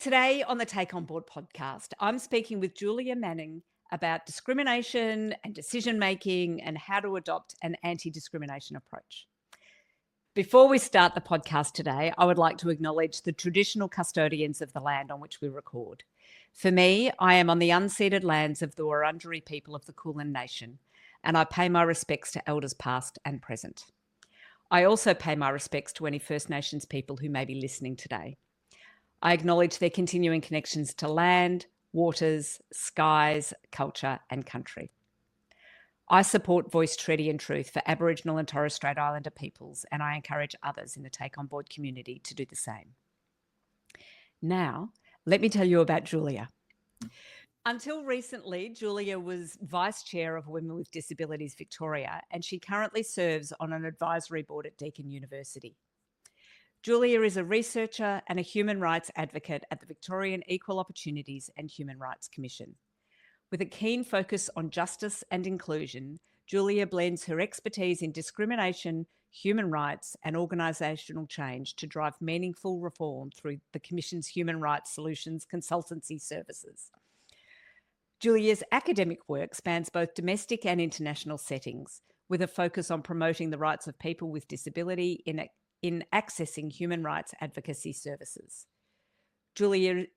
Today on the Take On Board podcast, I'm speaking with Julia Manning about discrimination and decision making and how to adopt an anti discrimination approach. Before we start the podcast today, I would like to acknowledge the traditional custodians of the land on which we record. For me, I am on the unceded lands of the Wurundjeri people of the Kulin Nation, and I pay my respects to elders past and present. I also pay my respects to any First Nations people who may be listening today. I acknowledge their continuing connections to land, waters, skies, culture, and country. I support Voice, Treaty and Truth for Aboriginal and Torres Strait Islander peoples, and I encourage others in the Take On Board community to do the same. Now, let me tell you about Julia. Until recently, Julia was Vice Chair of Women with Disabilities Victoria, and she currently serves on an advisory board at Deakin University. Julia is a researcher and a human rights advocate at the Victorian Equal Opportunities and Human Rights Commission. With a keen focus on justice and inclusion, Julia blends her expertise in discrimination, human rights, and organisational change to drive meaningful reform through the Commission's Human Rights Solutions consultancy services. Julia's academic work spans both domestic and international settings, with a focus on promoting the rights of people with disability in accessing human rights advocacy services. Julia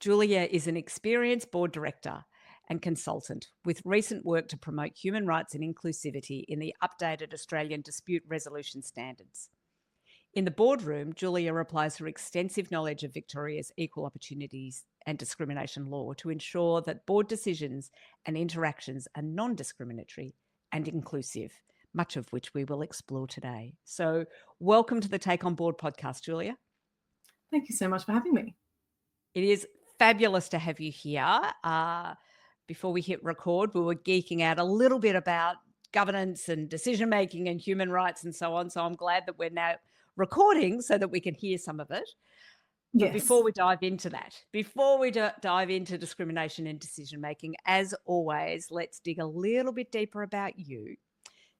is an experienced board director and consultant with recent work to promote human rights and inclusivity in the updated Australian dispute resolution standards. In the boardroom, Julia applies her extensive knowledge of Victoria's equal opportunities and discrimination law to ensure that board decisions and interactions are non-discriminatory and inclusive, much of which we will explore today. So welcome to the Take On Board podcast, Julia. Thank you so much for having me. It is fabulous to have you here. Before we hit record, we were geeking out a little bit about governance and decision-making and human rights and so on. So I'm glad that we're now recording so that we can hear some of it. But Yes. before we dive into that, dive into discrimination and decision-making, as always, let's dig a little bit deeper about you.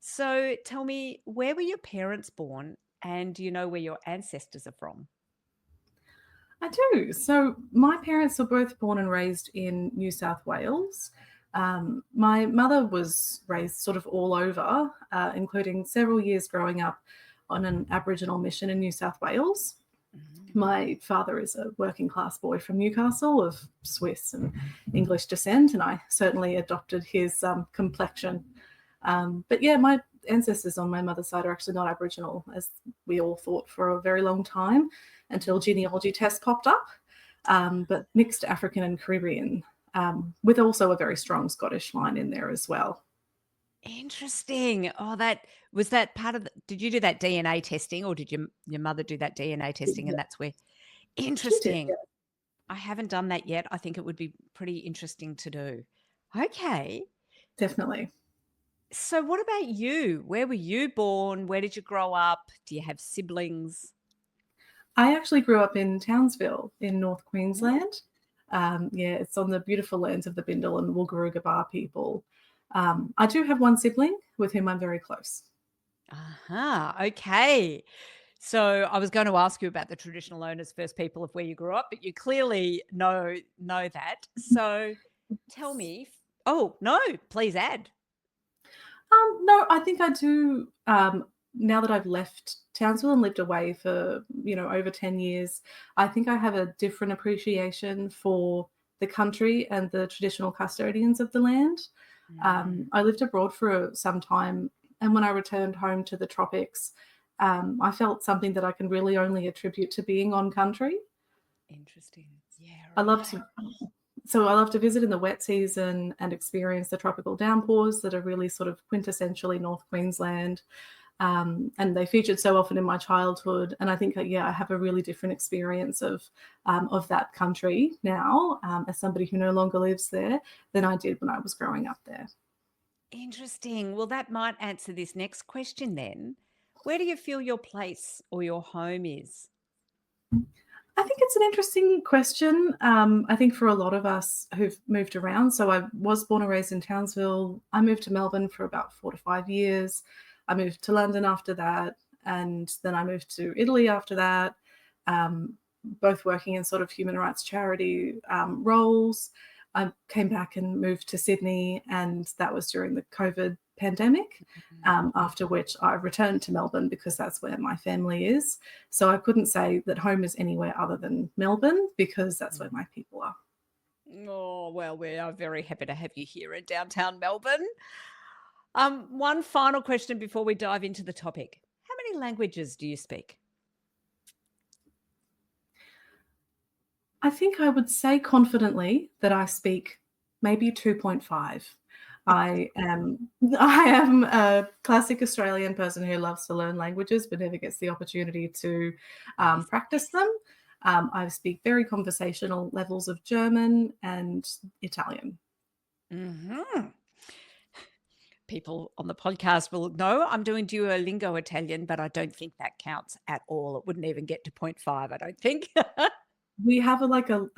So tell me, where were your parents born, and do you know where your ancestors are from? I do. So my parents were both born and raised in New South Wales. My mother was raised sort of all over, including several years growing up on an Aboriginal mission in New South Wales. My father is a working class boy from Newcastle of Swiss and English descent, and I certainly adopted his complexion. But yeah, my ancestors on my mother's side are actually not Aboriginal, as we all thought for a very long time, until genealogy tests popped up, but mixed African and Caribbean, with also a very strong Scottish line in there as well. Interesting. Oh, that part of did you do that DNA testing, or did your mother do that DNA testing? Yeah, And that's where she did, interesting. yeah. I haven't done that yet. I think it would be pretty interesting to do. Okay. Definitely. So what about you? Where were you born? Where did you grow up? Do you have siblings? I actually grew up in Townsville in North Queensland. Yeah, it's on the beautiful lands of the Bindal and Wulgaruga Bar people. I do have one sibling with whom I'm very close. Okay. So I was going to ask you about the traditional owners, first people of where you grew up, but you clearly know that. So tell me. Oh no, please add. No, I think I do. Now that I've left Townsville and lived away for over 10 years, I think I have a different appreciation for the country and the traditional custodians of the land. I lived abroad for some time, and when I returned home to the tropics, I felt something that I can really only attribute to being on country. Interesting. Yeah. I love to. So I love to visit in the wet season and experience the tropical downpours that are really sort of quintessentially North Queensland. And they featured so often in my childhood. And I think, I have a really different experience of that country now, as somebody who no longer lives there, than I did when I was growing up there. Interesting. Well, that might answer this next question then. Where do you feel your place or your home is? I think it's an interesting question. I think for a lot of us who've moved around, so I was born and raised in Townsville. I moved to Melbourne for about 4 to 5 years. I moved to London after that, and then I moved to Italy after that. both working in sort of human rights charity roles. I came back and moved to Sydney, and that was during the COVID pandemic, after which I returned to Melbourne because that's where my family is. So I couldn't say that home is anywhere other than Melbourne because that's where my people are. Oh, well, we are very happy to have you here in downtown Melbourne. One final question before we dive into the topic. How many languages do you speak? I think I would say confidently that I speak maybe 2.5. I am I am a classic Australian person who loves to learn languages but never gets the opportunity to Yes. practice them. I speak very conversational levels of German and Italian. hmm People on the podcast will know I'm doing Duolingo Italian, but I don't think that counts at all. It wouldn't even get to 0.5, I don't think. We have a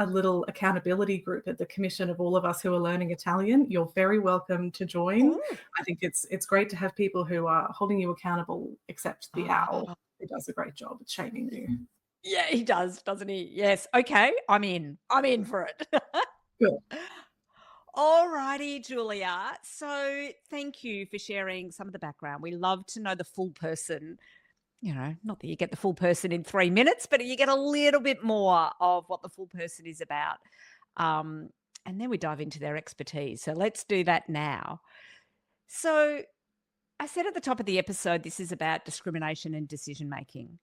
little accountability group at the commission of all of us who are learning Italian. You're very welcome to join. Ooh. I think it's great to have people who are holding you accountable, except the owl, Oh, who does a great job at shaming you. yeah, he does, doesn't he? Yes. Okay, I'm in. I'm in for it. Good. All righty, Julia. So thank you for sharing some of the background. We love to know the full person. Not that you get the full person in 3 minutes, but you get a little bit more of what the full person is about. And then we dive into their expertise. So let's do that now. So I said at the top of the episode, this is about discrimination and decision making.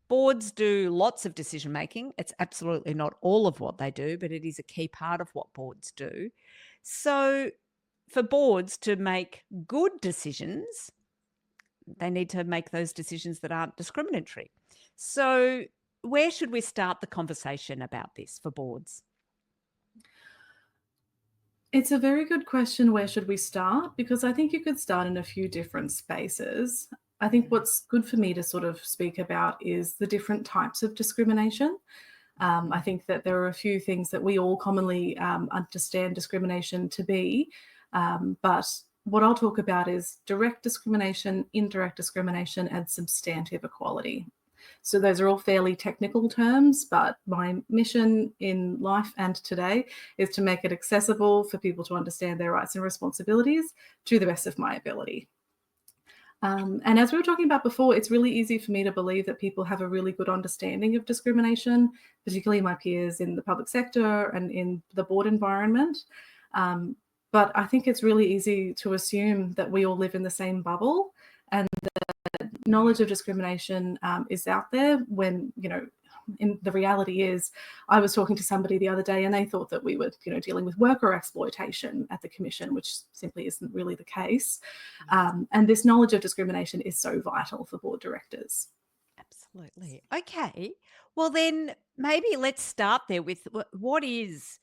Boards do lots of decision making. It's absolutely not all of what they do, but it is a key part of what boards do. So for boards to make good decisions, they need to make those decisions that aren't discriminatory. So where should we start the conversation about this for boards? It's a very good question. Where should we start? Because I think you could start in a few different spaces. I think what's good for me to sort of speak about is the different types of discrimination. I think that there are a few things that we all commonly understand discrimination to be, but what I'll talk about is direct discrimination, indirect discrimination, and substantive equality. So those are all fairly technical terms, but my mission in life and today is to make it accessible for people to understand their rights and responsibilities to the best of my ability. And as we were talking about before, it's really easy for me to believe that people have a really good understanding of discrimination, particularly my peers in the public sector and in the board environment. But I think it's really easy to assume that we all live in the same bubble and that knowledge of discrimination is out there when, in the reality is, I was talking to somebody the other day and they thought that we were, dealing with worker exploitation at the commission, which simply isn't really the case. And this knowledge of discrimination is so vital for board directors. Absolutely. Okay. Well, then maybe let's start there with what is,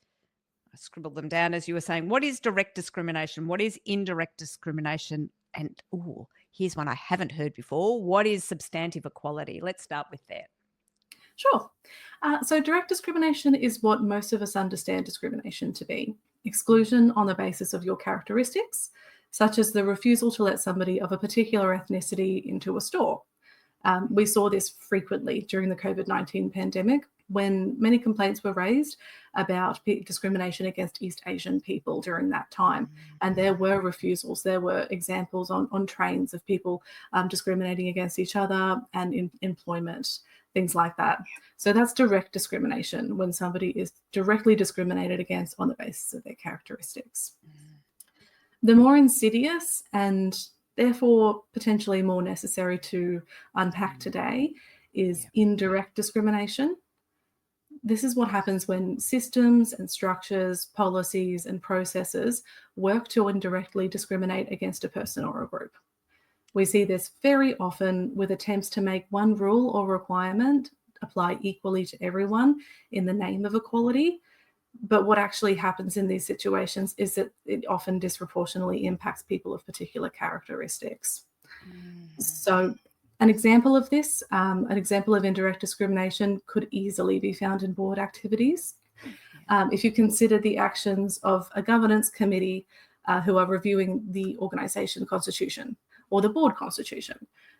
I scribbled them down as you were saying, what is direct discrimination? What is indirect discrimination? And here's one I haven't heard before. What is substantive equality? Let's start with that. Sure. So direct discrimination is what most of us understand discrimination to be. Exclusion on the basis of your characteristics, such as the refusal to let somebody of a particular ethnicity into a store. We saw this frequently during the COVID-19 pandemic when many complaints were raised about discrimination against East Asian people during that time. And there were refusals. There were examples on trains of people discriminating against each other and in employment, things like that. So that's direct discrimination, when somebody is directly discriminated against on the basis of their characteristics. The more insidious and therefore potentially more necessary to unpack today is indirect discrimination. This is what happens when systems and structures, policies and processes work to indirectly discriminate against a person or a group. We see this very often with attempts to make one rule or requirement apply equally to everyone in the name of equality. But what actually happens in these situations is that it often disproportionately impacts people of particular characteristics. So an example of this, an example of indirect discrimination could easily be found in board activities. If you consider the actions of a governance committee who are reviewing the organisation constitution or the board constitution,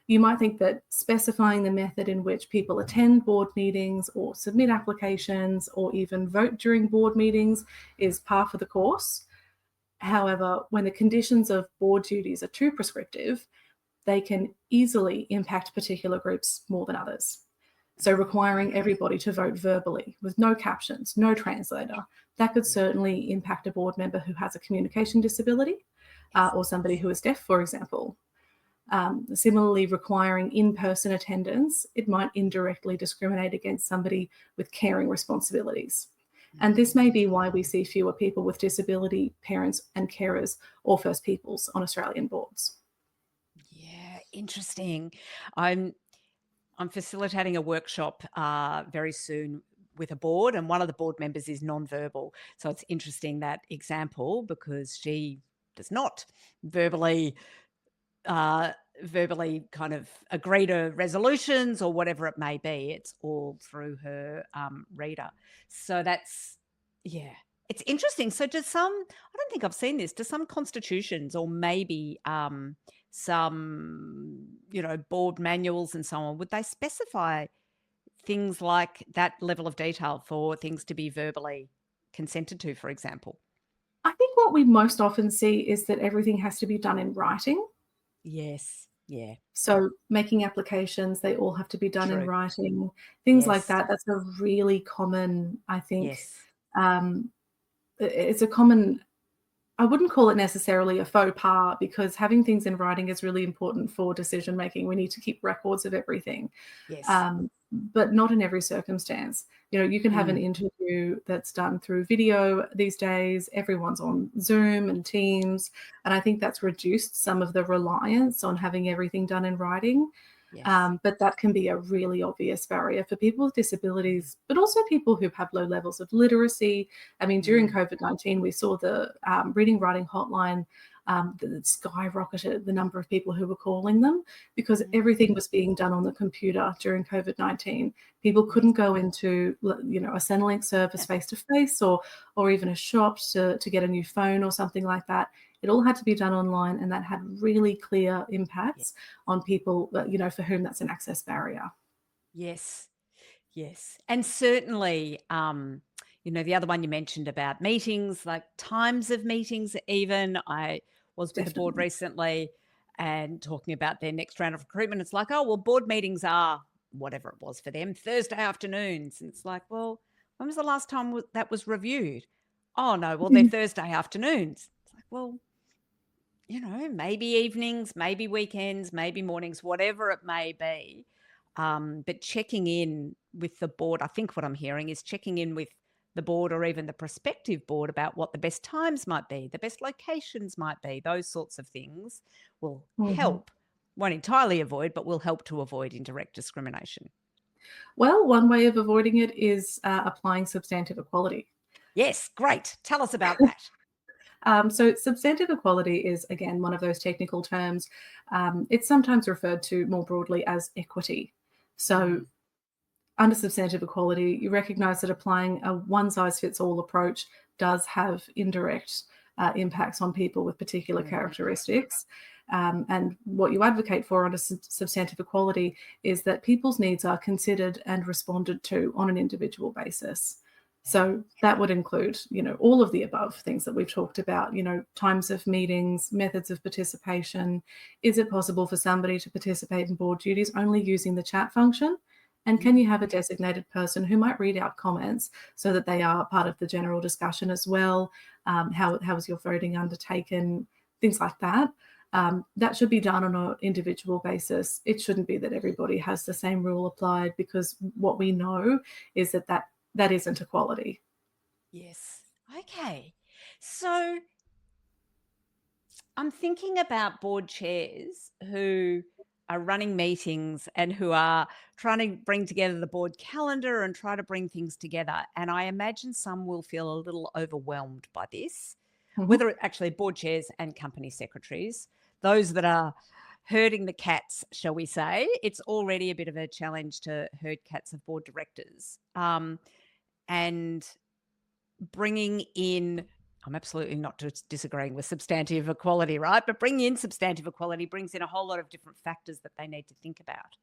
You might think that specifying the method in which people attend board meetings or submit applications or even vote during board meetings is par for the course. However, when the conditions of board duties are too prescriptive, they can easily impact particular groups more than others. So requiring everybody to vote verbally with no captions, no translator, that could certainly impact a board member who has a communication disability or somebody who is deaf, for example. Similarly, requiring in-person attendance, it might indirectly discriminate against somebody with caring responsibilities. And this may be why we see fewer people with disability, parents and carers, or First Peoples on Australian boards. Yeah, interesting. I'm facilitating a workshop very soon with a board, and one of the board members is non-verbal. So it's interesting, that example, because she does not verbally kind of agree to resolutions or whatever it may be. It's all through her reader. So that's, yeah, it's interesting. So does some, I don't think I've seen this, do some constitutions or maybe some, board manuals and so on, would they specify things like that level of detail for things to be verbally consented to, for example? I think what we most often see is that everything has to be done in writing. Yes. Yeah. So making applications, they all have to be done in True. writing, things like Yes. that. That's a really common, I think, Yes. It's a common, I wouldn't call it necessarily a faux pas, because having things in writing is really important for decision making. We need to keep records of everything. Yes. But not in every circumstance. You can have an interview that's done through video these days. Everyone's on Zoom and Teams. And I think that's reduced some of the reliance on having everything done in writing. Yes. But that can be a really obvious barrier for people with disabilities, but also people who have low levels of literacy. I mean, during COVID-19, we saw the reading writing hotline that skyrocketed the number of people who were calling them, because everything was being done on the computer during COVID-19. People couldn't go into, a Centrelink service face to face, or even a shop to get a new phone or something like that. It all had to be done online, and that had really clear impacts on people, for whom that's an access barrier. Yes. Yes. And certainly, the other one you mentioned about meetings, like times of meetings even. I was with the board Definitely. recently and talking about their next round of recruitment. It's like, oh, well, board meetings are whatever it was for them, Thursday afternoons. And it's like, well, when was the last time that was reviewed? Oh, no, well, they're Thursday afternoons. It's like, well, maybe evenings, maybe weekends, maybe mornings, whatever it may be. But checking in with the board, I think what I'm hearing is checking in with the board or even the prospective board about what the best times might be, the best locations might be, those sorts of things will help. Won't entirely avoid, but will help to avoid indirect discrimination. Well, one way of avoiding it is applying substantive equality. Yes, great. Tell us about that. So substantive equality is, again, one of those technical terms. It's sometimes referred to more broadly as equity. So under substantive equality, you recognise that applying a one-size-fits-all approach does have indirect impacts on people with particular characteristics. And what you advocate for under substantive equality is that people's needs are considered and responded to on an individual basis. So that would include, all of the above things that we've talked about, times of meetings, methods of participation. Is it possible for somebody to participate in board duties only using the chat function? And can you have a designated person who might read out comments so that they are part of the general discussion as well? How is your voting undertaken? Things like that. That should be done on an individual basis. It shouldn't be that everybody has the same rule applied, because what we know is that isn't equality. Yes. Okay. So I'm thinking about board chairs who are running meetings and who are trying to bring together the board calendar and try to bring things together. And I imagine some will feel a little overwhelmed by this, whether it actually board chairs and company secretaries, those that are herding the cats, shall we say. It's already a bit of a challenge to herd cats of board directors. And bringing in, I'm absolutely not disagreeing with substantive equality, right? But bringing in substantive equality brings in a whole lot of different factors that they need to think about.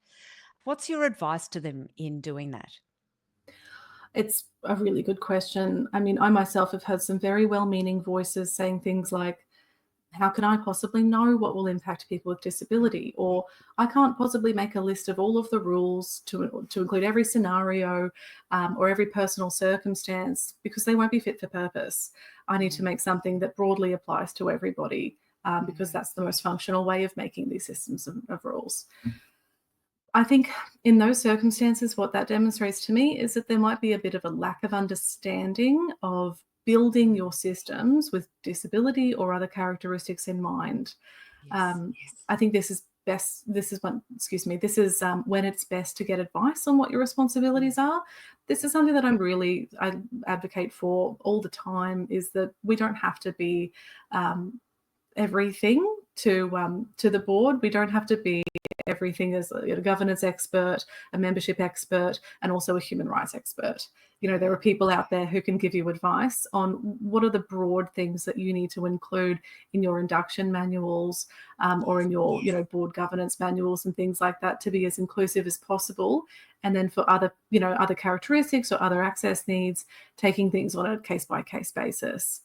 What's your advice to them in doing that? It's a really good question. I mean, I myself have heard some very well-meaning voices saying things like, how can I possibly know what will impact people with disability? Or I can't possibly make a list of all of the rules to include every scenario or every personal circumstance because they won't be fit for purpose. I need to make something that broadly applies to everybody because that's the most functional way of making these systems of rules. I think in those circumstances, what that demonstrates to me is that there might be a bit of a lack of understanding of building your systems with disability or other characteristics in mind. I think this is when it's best to get advice on what your responsibilities are. This is something that I advocate for all the time, is that we don't have to be everything to the board. We don't have to be everything as a governance expert, a membership expert, and also a human rights expert. There are people out there who can give you advice on what are the broad things that you need to include in your induction manuals or in your board governance manuals and things like that to be as inclusive as possible. And then for other characteristics or other access needs, taking things on a case-by-case basis.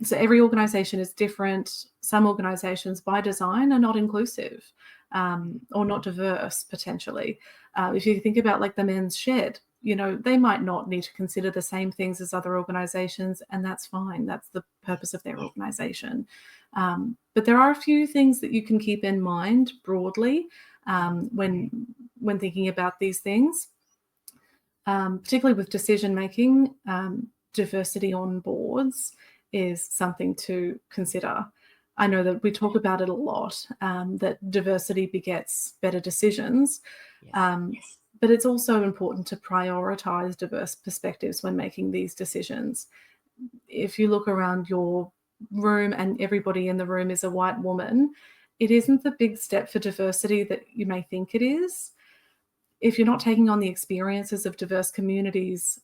So every organization is different. Some organizations by design are not inclusive or not diverse potentially. If you think about like the men's shed, they might not need to consider the same things as other organizations, and that's fine. That's the purpose of their organization. But there are a few things that you can keep in mind broadly when thinking about these things, particularly with decision making. Diversity on boards is something to consider. I know that we talk about it a lot, that diversity begets better decisions, but it's also important to prioritize diverse perspectives when making these decisions. If you look around your room and everybody in the room is a white woman, it isn't the big step for diversity that you may think it is. If you're not taking on the experiences of diverse communities,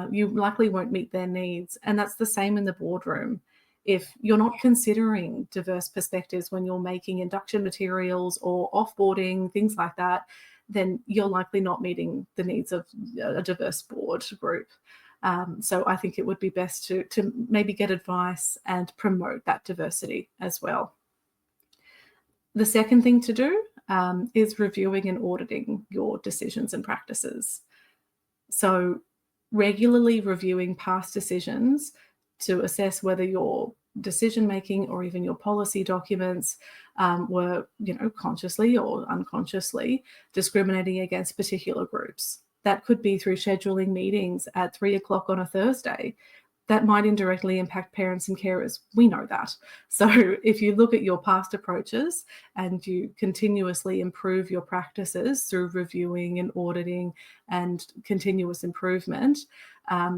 you likely won't meet their needs. And that's the same in the boardroom. If you're not considering diverse perspectives when you're making induction materials or offboarding, things like that, then you're likely not meeting the needs of a diverse board group. So I think it would be best to maybe get advice and promote that diversity as well. The second thing to do is reviewing and auditing your decisions and practices. So regularly reviewing past decisions to assess whether your decision-making or even your policy documents were, consciously or unconsciously discriminating against particular groups. That could be through scheduling meetings at 3:00 on a Thursday. That might indirectly impact parents and carers. We know that. So if you look at your past approaches and you continuously improve your practices through reviewing and auditing and continuous improvement,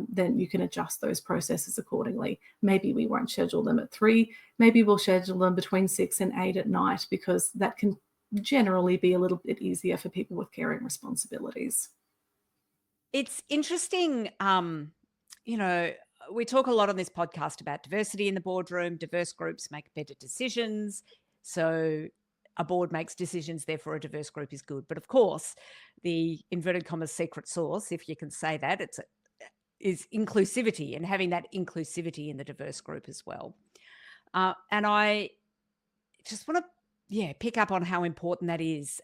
then you can adjust those processes accordingly. Maybe we won't schedule them at 3. Maybe we'll schedule them between 6 and 8 at night, because that can generally be a little bit easier for people with caring responsibilities. It's interesting, we talk a lot on this podcast about diversity in the boardroom. Diverse groups make better decisions. So a board makes decisions, therefore a diverse group is good. But of course, the inverted commas secret sauce, if you can say that, is inclusivity, and having that inclusivity in the diverse group as well. And I just want to pick up on how important that is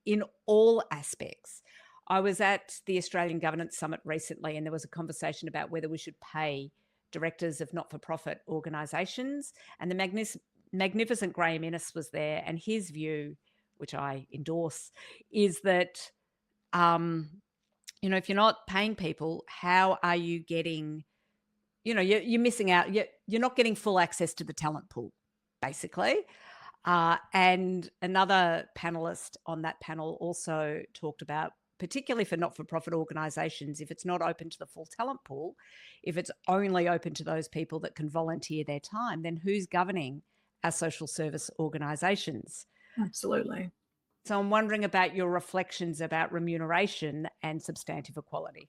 in all aspects. I was at the Australian Governance Summit recently, and there was a conversation about whether we should pay directors of not-for-profit organisations. And the magnificent Graham Innes was there, and his view, which I endorse, is that, if you're not paying people, how are you getting, you're missing out. You're not getting full access to the talent pool, basically. And another panellist on that panel also talked about, particularly for not-for-profit organisations, if it's not open to the full talent pool, if it's only open to those people that can volunteer their time, then who's governing our social service organisations? Absolutely. So I'm wondering about your reflections about remuneration and substantive equality.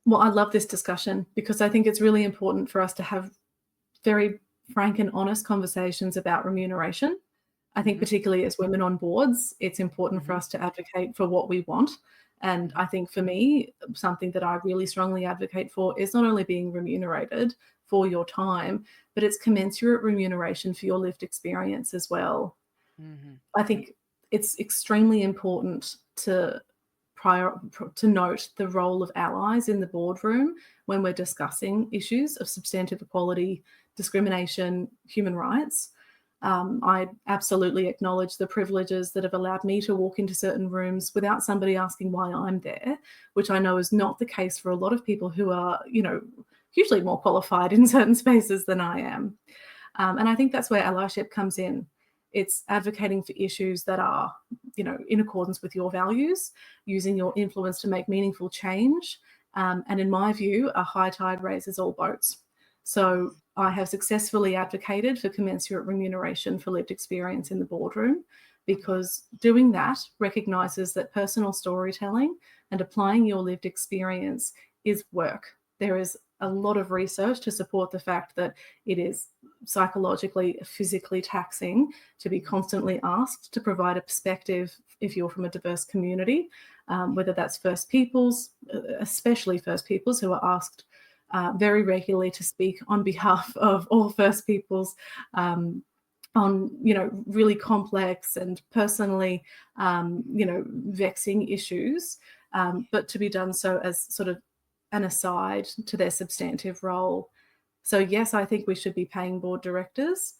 Well, I love this discussion because I think it's really important for us to have very frank and honest conversations about remuneration. I think Mhm, particularly as women on boards, it's important for mhm, us to advocate for what we want. And mhm, I think for me, something that I really strongly advocate for is not only being remunerated for your time, but it's commensurate remuneration for your lived experience as well. mhm, I think it's extremely important to to note the role of allies in the boardroom when we're discussing issues of substantive equality, discrimination, human rights. I absolutely acknowledge the privileges that have allowed me to walk into certain rooms without somebody asking why I'm there, which I know is not the case for a lot of people who are, usually more qualified in certain spaces than I am. And I think that's where allyship comes in. It's advocating for issues that are, in accordance with your values, using your influence to make meaningful change. And in my view, a high tide raises all boats. So I have successfully advocated for commensurate remuneration for lived experience in the boardroom because doing that recognizes that personal storytelling and applying your lived experience is work. There is a lot of research to support the fact that it is psychologically, physically taxing to be constantly asked to provide a perspective if you're from a diverse community, whether that's First Peoples, especially First Peoples, who are asked very regularly to speak on behalf of all First Peoples on really complex and personally vexing issues, but to be done so as sort of an aside to their substantive role. So, yes, I think we should be paying board directors.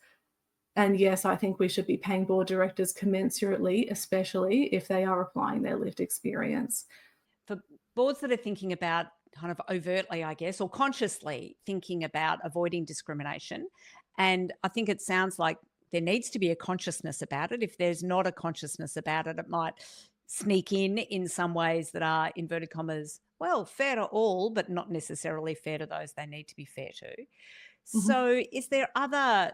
And yes, I think we should be paying board directors commensurately, especially if they are applying their lived experience. For boards that are thinking about kind of overtly, I guess, or consciously thinking about avoiding discrimination, and I think it sounds like there needs to be a consciousness about it. If there's not a consciousness about it, it might sneak in some ways that are, inverted commas, well, fair to all, but not necessarily fair to those they need to be fair to. Mhm. So, is there other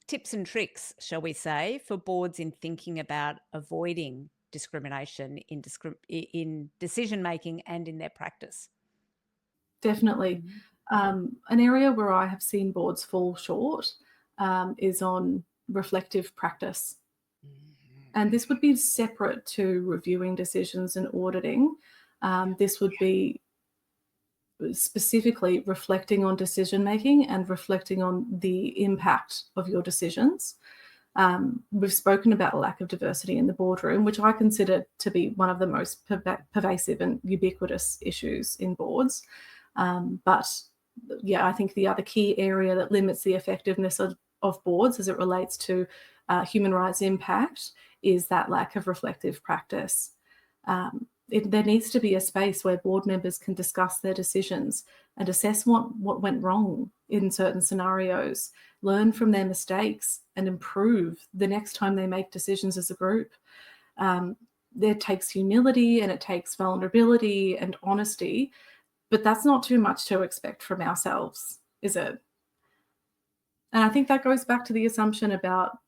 tips and tricks, shall we say, for boards in thinking about avoiding discrimination in decision making and in their practice? Definitely. An area where I have seen boards fall short is on reflective practice. Mhm. And this would be separate to reviewing decisions and auditing. This would be specifically reflecting on decision making and reflecting on the impact of your decisions. We've spoken about a lack of diversity in the boardroom, which I consider to be one of the most pervasive and ubiquitous issues in boards. But yeah, I think the other key area that limits the effectiveness of boards as it relates to human rights impact is that lack of reflective practice. There needs to be a space where board members can discuss their decisions and assess what went wrong in certain scenarios, learn from their mistakes, and improve the next time they make decisions as a group. Um, it takes humility and it takes vulnerability and honesty, but that's not too much to expect from ourselves, is it? And I think that goes back to the assumption about,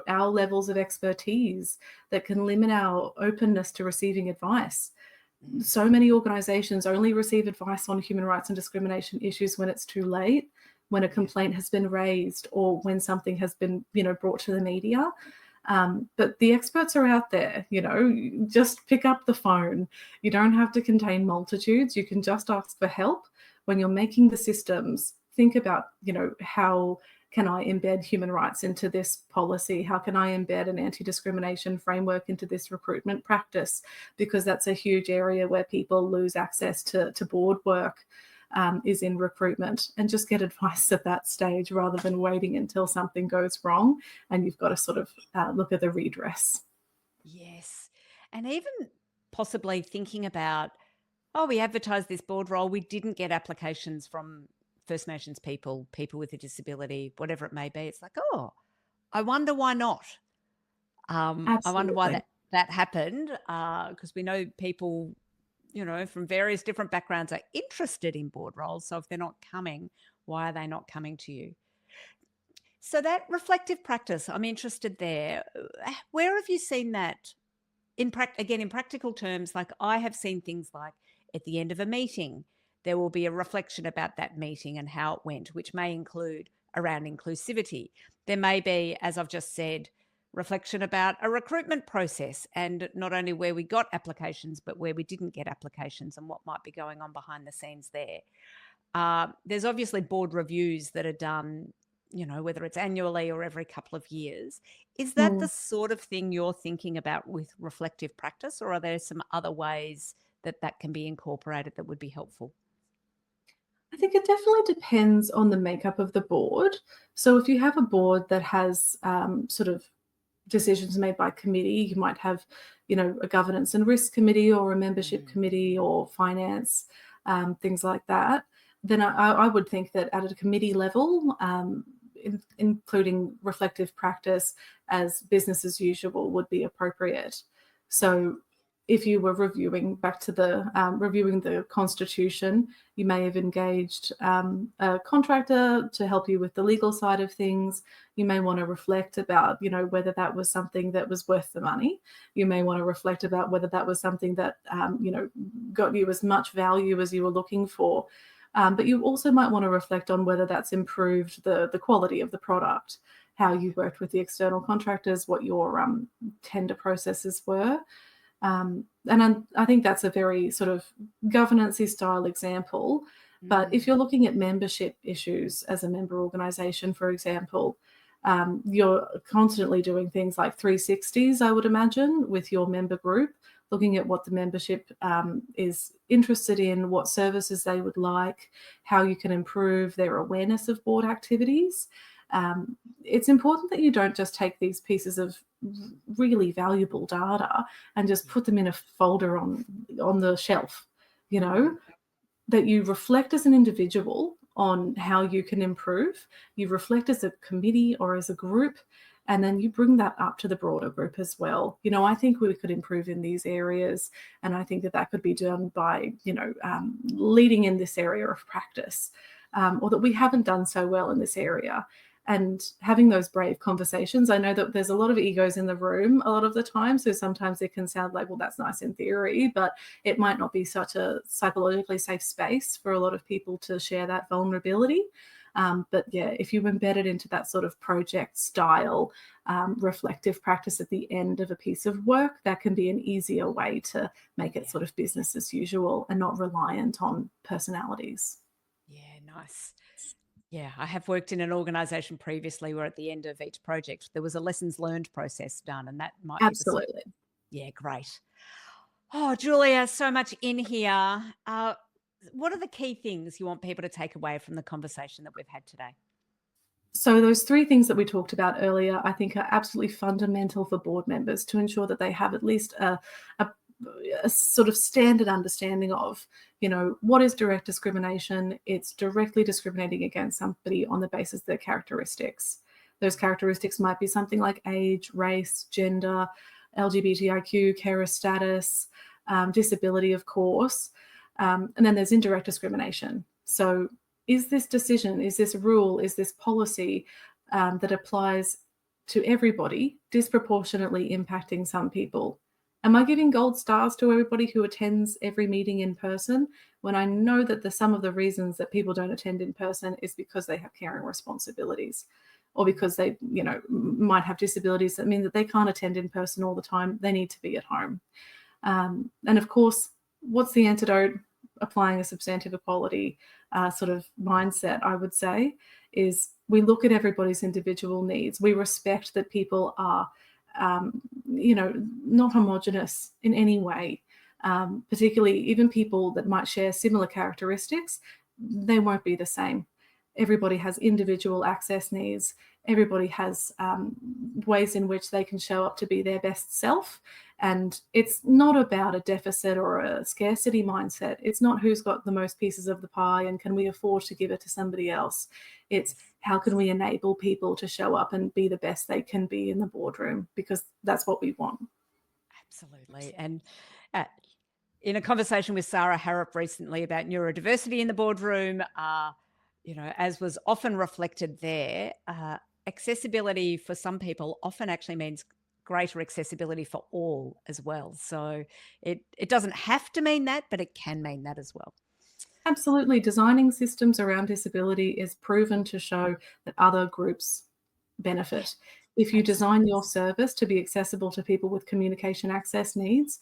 our levels of expertise that can limit our openness to receiving advice. Mm. So many organizations only receive advice on human rights and discrimination issues when it's too late, when a Yeah. complaint has been raised or when something has been, brought to the media. But the experts are out there, just pick up the phone. You don't have to contain multitudes. You can just ask for help. When you're making the systems, think about, how can I embed human rights into this policy? How can I embed an anti-discrimination framework into this recruitment practice? Because that's a huge area where people lose access to board work, is in recruitment, and just get advice at that stage rather than waiting until something goes wrong and you've got to sort of look at the redress. Yes. And even possibly thinking about, oh, we advertised this board role, we didn't get applications from First Nations people, people with a disability, whatever it may be. It's like, oh, I wonder why not. I wonder why Absolutely. that happened, because we know people, from various different backgrounds are interested in board roles. So if they're not coming, why are they not coming to you? So that reflective practice, I'm interested there. Where have you seen that again, in practical terms? Like, I have seen things like at the end of a meeting, there will be a reflection about that meeting and how it went, which may include around inclusivity. There may be, as I've just said, reflection about a recruitment process and not only where we got applications, but where we didn't get applications and what might be going on behind the scenes there. There's obviously board reviews that are done, whether it's annually or every couple of years. Is that the sort of thing you're thinking about with reflective practice, or are there some other ways that can be incorporated that would be helpful? I think it definitely depends on the makeup of the board. So if you have a board that has sort of decisions made by committee, you might have, a governance and risk committee or a membership committee or finance, things like that. Then I would think that at a committee level, including reflective practice as business as usual would be appropriate. So if you were reviewing back to the reviewing the constitution, you may have engaged a contractor to help you with the legal side of things. You may want to reflect about, whether that was something that was worth the money. You may want to reflect about whether that was something that, got you as much value as you were looking for. But you also might want to reflect on whether that's improved the quality of the product, how you worked with the external contractors, what your tender processes were. And I think that's a very sort of governance-y style example. But if you're looking at membership issues as a member organisation, for example, you're constantly doing things like 360s, I would imagine, with your member group, looking at what the membership is interested in, what services they would like, how you can improve their awareness of board activities. It's important that you don't just take these pieces of really valuable data and just put them in a folder on the shelf, that you reflect as an individual on how you can improve, you reflect as a committee or as a group, and then you bring that up to the broader group as well. I think we could improve in these areas, and I think that could be done by, leading in this area of practice, or that we haven't done so well in this area. And having those brave conversations. I know that there's a lot of egos in the room a lot of the time. So sometimes it can sound like, well, that's nice in theory, but it might not be such a psychologically safe space for a lot of people to share that vulnerability. But yeah, if you embed it into that sort of project style, reflective practice at the end of a piece of work, that can be an easier way to make it sort of business as usual and not reliant on personalities. Yeah, nice. Yeah, I have worked in an organisation previously where at the end of each project there was a lessons learned process done, and that might be the sort. Absolutely. Yeah, great. Oh, Julia, so much in here. What are the key things you want people to take away from the conversation that we've had today? So those three things that we talked about earlier, I think are absolutely fundamental for board members to ensure that they have at least a sort of standard understanding of, what is direct discrimination? It's directly discriminating against somebody on the basis of their characteristics. Those characteristics might be something like age, race, gender, LGBTIQ, carer status, disability, of course. And then there's indirect discrimination. So is this decision, is this rule, is this policy that applies to everybody disproportionately impacting some people? Am I giving gold stars to everybody who attends every meeting in person when I know that some of the reasons that people don't attend in person is because they have caring responsibilities, or because they, might have disabilities that mean that they can't attend in person all the time. They need to be at home. And of course, what's the antidote? Applying a substantive equality sort of mindset, I would say, is we look at everybody's individual needs. We respect that people are not homogenous in any way, particularly even people that might share similar characteristics, they won't be the same. Everybody has individual access needs. Everybody has ways in which they can show up to be their best self. And it's not about a deficit or a scarcity mindset. It's not who's got the most pieces of the pie and can we afford to give it to somebody else. It's how can we enable people to show up and be the best they can be in the boardroom, because that's what we want. Absolutely. And in a conversation with Sarah Harrop recently about neurodiversity in the boardroom, as was often reflected there, accessibility for some people often actually means greater accessibility for all as well. So it doesn't have to mean that, but it can mean that as well. Absolutely. Designing systems around disability is proven to show that other groups benefit. If you design Absolutely. your service to be accessible to people with communication access needs,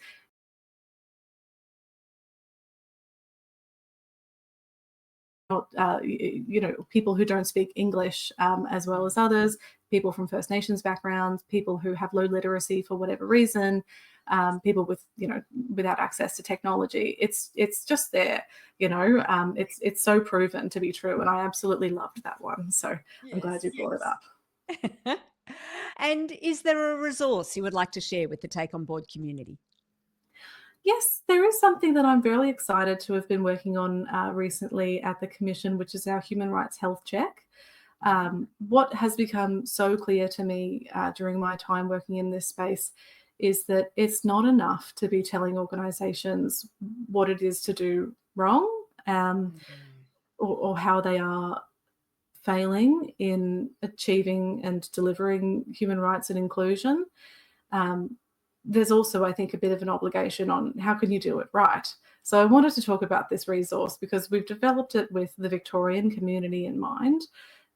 not, people who don't speak English as well as others, people from First Nations backgrounds, people who have low literacy for whatever reason, people with, without access to technology. It's just there, it's so proven to be true, and I absolutely loved that one. So I'm glad Yes. you brought it up. And is there a resource you would like to share with the Take On Board community? Yes, there is something that I'm very excited to have been working on recently at the Commission, which is our Human Rights Health Check. What has become so clear to me during my time working in this space is that it's not enough to be telling organisations what it is to do wrong, Mhm. or how they are failing in achieving and delivering human rights and inclusion. Um, there's also, I think, a bit of an obligation on how can you do it right. So I wanted to talk about this resource because we've developed it with the Victorian community in mind.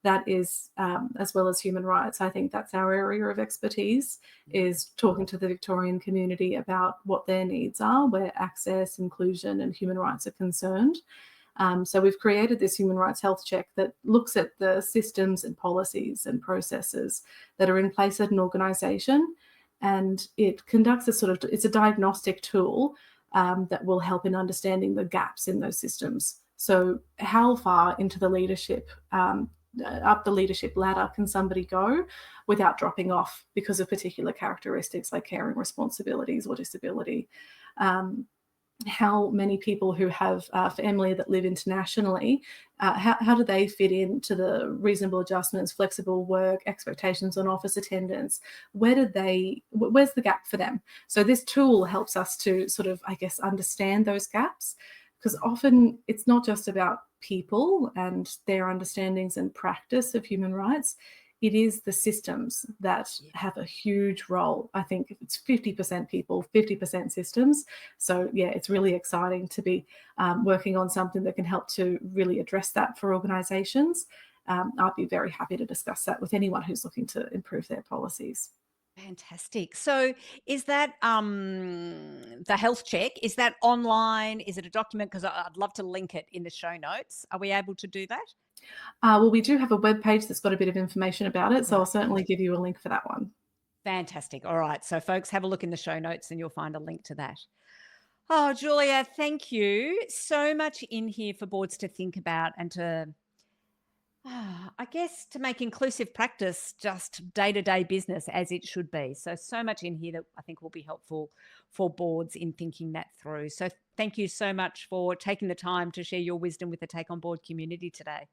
That is, as well as human rights, I think that's our area of expertise, is talking to the Victorian community about what their needs are, where access, inclusion, and human rights are concerned. So we've created this human rights health check that looks at the systems and policies and processes that are in place at an organisation, and it conducts it's a diagnostic tool that will help in understanding the gaps in those systems. So how far into the leadership, up the leadership ladder can somebody go without dropping off because of particular characteristics like caring responsibilities or disability? How many people who have family that live internationally, how do they fit into the reasonable adjustments, flexible work, expectations on office attendance? Where's the gap for them? So this tool helps us to sort of, I guess, understand those gaps, because often it's not just about people and their understandings and practice of human rights. It is the systems that Yeah. have a huge role. I think it's 50% people, 50% systems. So yeah, it's really exciting to be working on something that can help to really address that for organisations. I'd be very happy to discuss that with anyone who's looking to improve their policies. Fantastic. So is that the health check? Is that online? Is it a document? Because I'd love to link it in the show notes. Are we able to do that? Well, we do have a web page that's got a bit of information about it, so I'll Great. certainly give you a link for that one. Fantastic. All right. So, folks, have a look in the show notes and you'll find a link to that. Oh, Julia, thank you. So much in here for boards to think about and to, I guess, to make inclusive practice just day to day business as it should be. So much in here that I think will be helpful for boards in thinking that through. So, thank you so much for taking the time to share your wisdom with the Take On Board community today.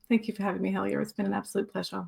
Thank you for having me, Helia. It's been an absolute pleasure.